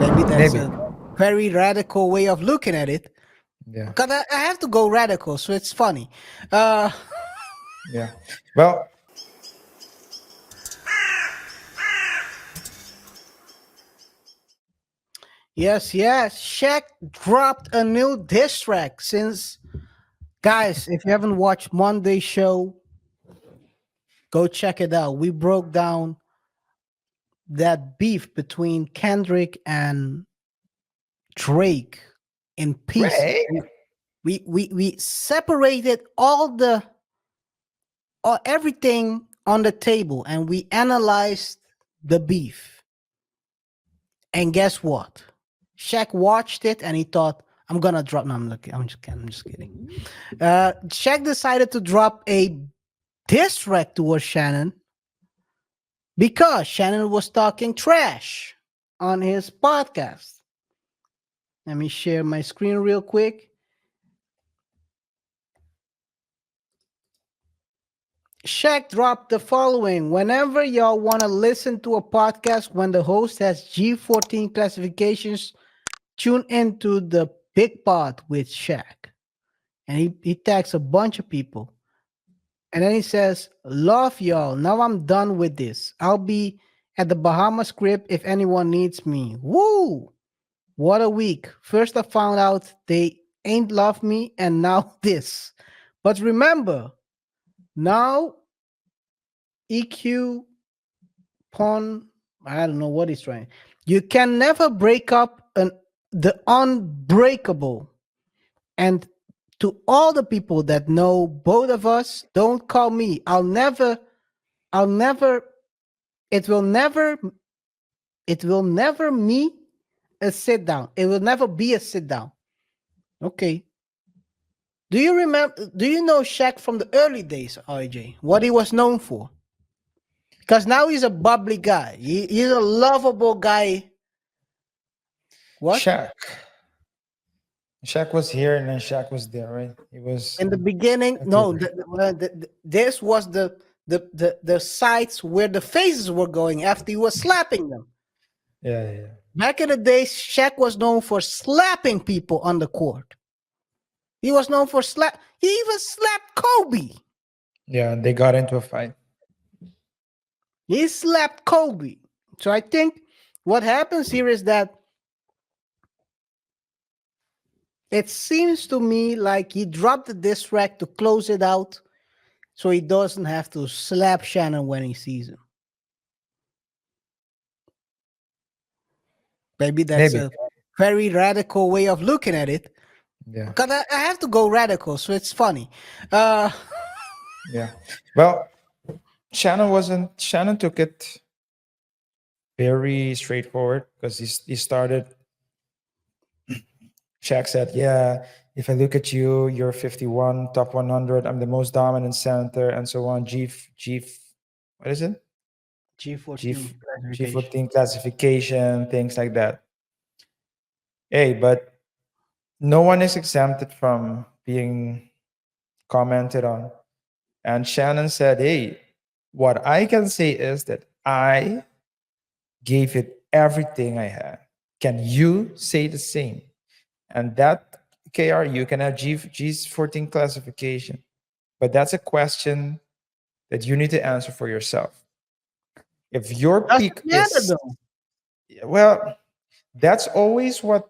Maybe that's Maybe. a very radical way of looking at it. Yeah. Because I have to go radical, so it's funny. Uh, Yeah. Well, yes, yes. Shaq dropped a new diss track since, guys, if you haven't watched Monday show, go check it out. We broke down that beef between Kendrick and Drake in pieces. Drake. We separated all everything on the table and we analyzed the beef. And guess what? Shaq watched it and he thought, I'm gonna drop. No, I'm just kidding. I'm just kidding. Shaq decided to drop a diss track towards Shannon because Shannon was talking trash on his podcast. Let me share my screen real quick. Shaq dropped the following. Whenever y'all want to listen to a podcast when the host has G14 classifications, tune into the Big Pod with Shaq. And he tags a bunch of people. And then he says, love y'all. Now I'm done with this. I'll be at the Bahamas Crib if anyone needs me. Woo! What a week. First I found out they ain't love me, and now this. But remember, now EQ Pon, I don't know what he's trying. You can never break up the unbreakable. And to all the people that know both of us, don't call me. I'll never, it will never, it will never me a sit down. It will never be a sit down. Okay. Do you remember, do you know Shaq from the early days, RJ? What he was known for? Because now he's a bubbly guy. He's a lovable guy. What? Shaq. Shaq was here and then Shaq was there, right? He was. In the beginning, no, this was the sites where the faces were going after he was slapping them. Yeah, yeah, Back in the days, Shaq was known for slapping people on the court. He was known for slap. He even slapped Kobe. yeah. They got into a fight. He slapped Kobe. So I think what happens here is that it seems to me like he dropped the diss track to close it out so he doesn't have to slap Shannon when he sees him. Maybe that's Maybe. a very radical way of looking at it. Yeah, Because I have to go radical, so it's funny. Uh, yeah. Well, Shannon wasn't. Shannon took it very straightforward because he started. Shaq said, "Yeah, if I look at you, you're 51, top 100. I'm the most dominant center, and so on. What is it? G G14 classification. G14 classification, things like that. Hey, but no one is exempted from being commented on. And Shannon said, hey, what I can say is that I gave it everything I had. Can you say the same? And that, KR, you can have G's 14 classification. But that's a question that you need to answer for yourself. If your Doesn't peak matter is, though. well, that's always where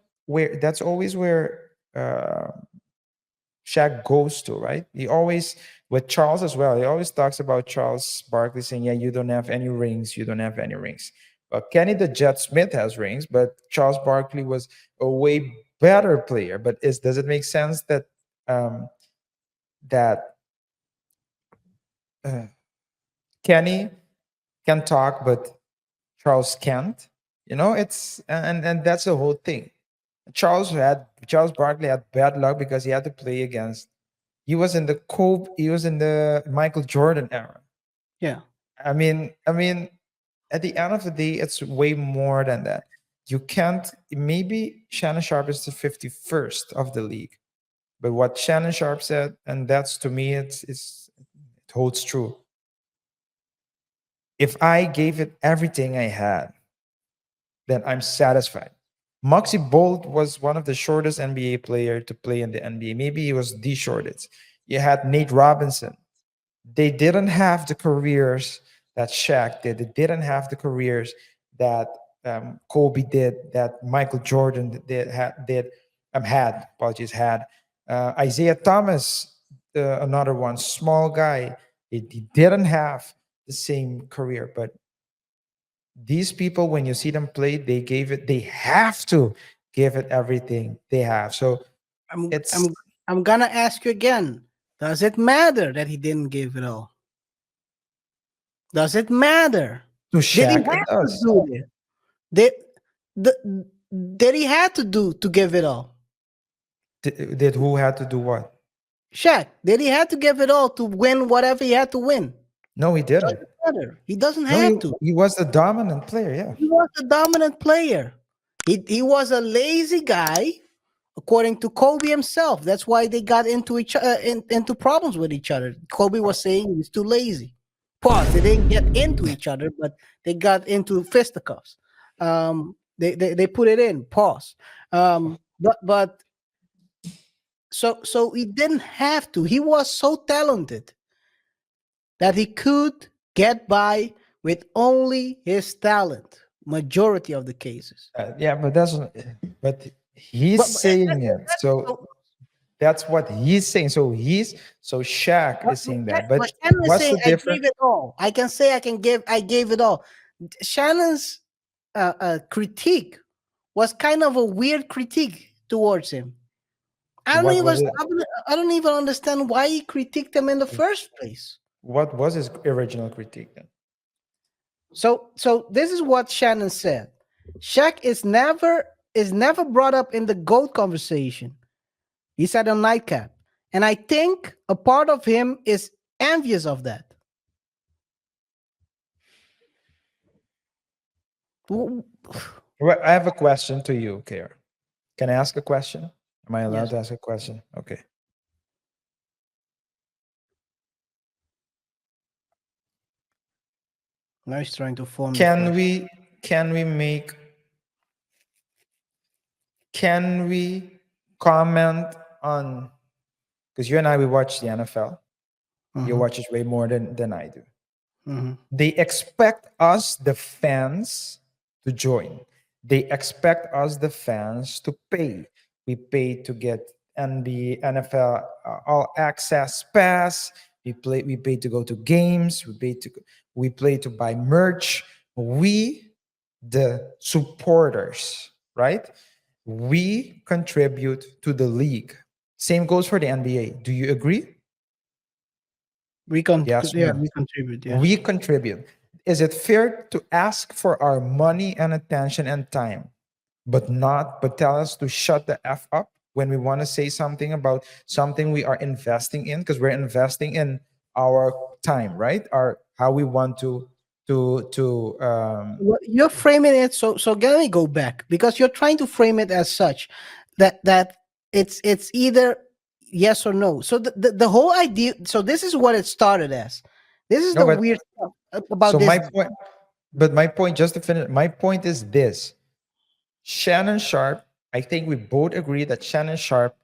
Shaq goes to, right? He always, with Charles as well, he always talks about Charles Barkley saying, yeah, you don't have any rings, you don't have any rings. Well, Kenny the Jet Smith has rings, but Charles Barkley was a way better player. But does it make sense that um, that uh, Kenny can talk, but Charles can't? It's and that's the whole thing. Charles Barkley had bad luck because he had to play against. He was in the Michael Jordan era. Yeah. I mean, at the end of the day, it's way more than that. You can't. Maybe Shannon Sharpe is the 51st of the league, but what Shannon Sharpe said, and that's to me, it holds true. If I gave it everything I had, then I'm satisfied. Moxie Bolt was one of the shortest NBA player to play in the NBA. Maybe he was the shortest. You had Nate Robinson. They didn't have the careers that Shaq did. They didn't have the careers that Kobe did, that Michael Jordan had. Apologies, had. Isaiah Thomas, another one, small guy. He didn't have the same career, but these people, when you see them play, they have to give it everything they have. So I'm it's I'm I'm gonna ask you again. Does it matter that he didn't give it all? Does it matter? to Did he Shaq, it have to does. do it? Did did he had to do to give it all? Did who had to do what? Shaq, did he have to give it all to win whatever he had to win? No, he didn't. Doesn't matter. He doesn't No, have to. he was the dominant player. Yeah. He was a dominant player. He was a lazy guy, according to Kobe himself. That's why they got into into problems with each other. Kobe was saying he was too lazy. Pause. They didn't get into each other, but they got into fisticuffs. They put it in pause. But so he didn't have to. He was so talented that he could get by with only his talent. Majority of the cases. Yeah, but he's But saying it. So so that's what he's saying. So Shaq is saying that. But but Shannon is what's saying the I difference? gave it all. I can say I gave it all. Shannon's critique was kind of a weird critique towards him. What was it? I don't even understand why he critiqued him in the first place. What was his original critique then? So this is what Shannon said. Shaq is never brought up in the GOAT conversation. He said on Nightcap. And I think a part of him is envious of that. W- Well, I have a question to you, KaiR. Can I ask a question? Am I allowed Yes. to ask a question? Okay. Now he's trying to form the Can question. we can we make can we comment on, because you and I we watch the NFL. You Mhm, watch it way more than I do. mhm. They expect us, the fans, to join. They expect us, the fans, to pay. We pay to get NFL all access pass. We pay to go to games. We pay to buy merch. We, the supporters, right? We contribute to the league. Same goes for the NBA. Do you agree? Yes or Yeah, no? we contribute. Yes. We contribute. Is it fair to ask for our money and attention and time, but tell us to shut the F up when we want to say something about something we are investing in, because we're investing in our time, right? Our how we want to Well, you're framing it so let me go back because you're trying to frame it as such that it's either yes or no. So the whole idea. So this is what it started as. This is no, the but weird stuff about so this. my point, but my point, just to finish, my point is this: Shannon Sharp, I think we both agree that Shannon Sharp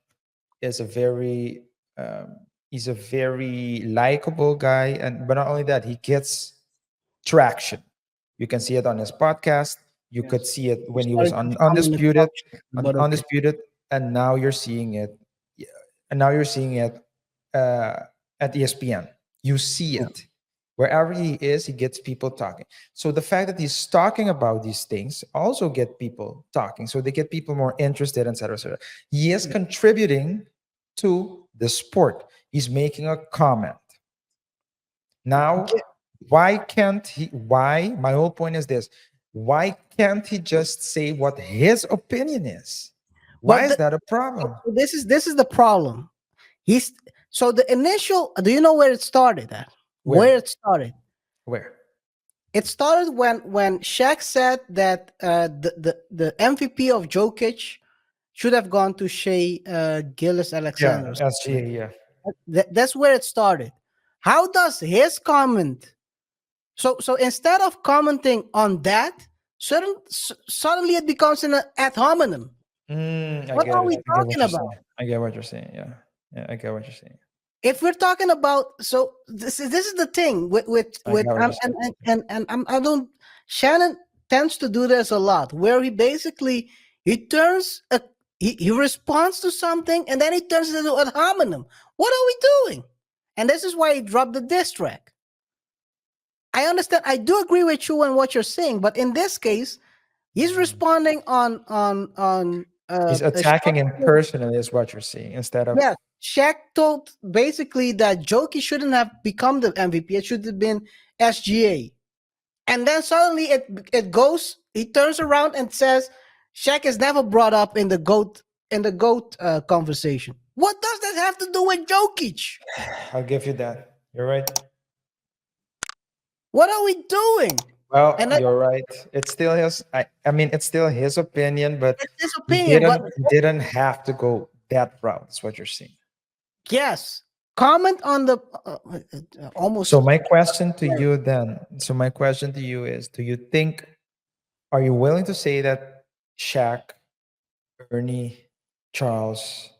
is a very he's a very likable guy, and but not only that, he gets traction. You can see it on his podcast. You could Yes. see it You when he was started to on come in the Undisputed, structure, but okay. Undisputed, and now you're seeing it. Yeah, and now you're seeing it uh, at ESPN. You see Yeah. it wherever he is. He gets people talking. So the fact that he's talking about these things also get people talking. So they get people more interested, etc., etc. He is Yeah. contributing to the sport. He's making a comment. Now, Yeah. why can't he? Why? My whole point is this: why can't he just say what his opinion is? Why But is that a problem? this is the problem. He's so the initial. Do you know where it started at? Where Where? it started? Where? It started when Shaq said that the MVP of Jokic should have gone to Shea Gillis Yeah, Alexander. Or something. SGA. Yeah. That's where it started. How does his comment? So instead of commenting on that, suddenly it becomes an ad hominem. I What get are it. we I get talking what you're about? saying. I get what you're saying. Yeah. Yeah, I get what you're saying. If we're talking about, so this is the thing I get what you're saying. I don't. Shannon tends to do this a lot, where he turns a he responds to something and then he turns it into ad hominem. What are we doing? And this is why he dropped the diss track. I understand. I do agree with you on what you're saying, but in this case, he's Mhm. responding on He's a attacking him short. personally, is what you're saying, instead of. Yes, Shaq told basically that Jokic shouldn't have become the MVP. It should have been SGA. And then suddenly it goes. He turns around and says, "Shaq is never brought up in the GOAT conversation." What does that have to do with Jokic? I'll give you that. You're right. What are we doing? Well, And you're right. It's still his. I mean, it's still his opinion, but it's his he opinion. didn't. But He didn't have to go that route. That's what you're saying. yes, comment on the So almost. my question to you then. So my question to you is: do you think? Are you willing to say that Shaq, Ernie, Charles,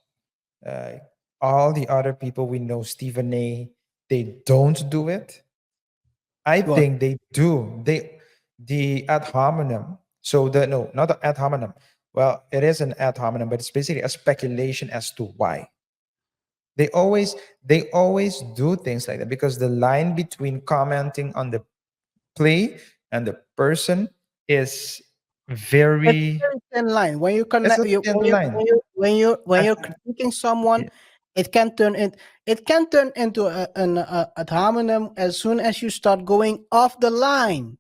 uh, all the other people we know, Stephen A, they don't do it? I What? think they do. The ad hominem. So the no, not the ad hominem. Well, it is an ad hominem, but it's basically a speculation as to why. They always do things like that because the line between commenting on the play and the person is It's a very. very thin line. When you It's connect, a you thin line. when And you're critiquing someone, yeah, it can turn in it can turn into an ad hominem as soon as you start going off the line.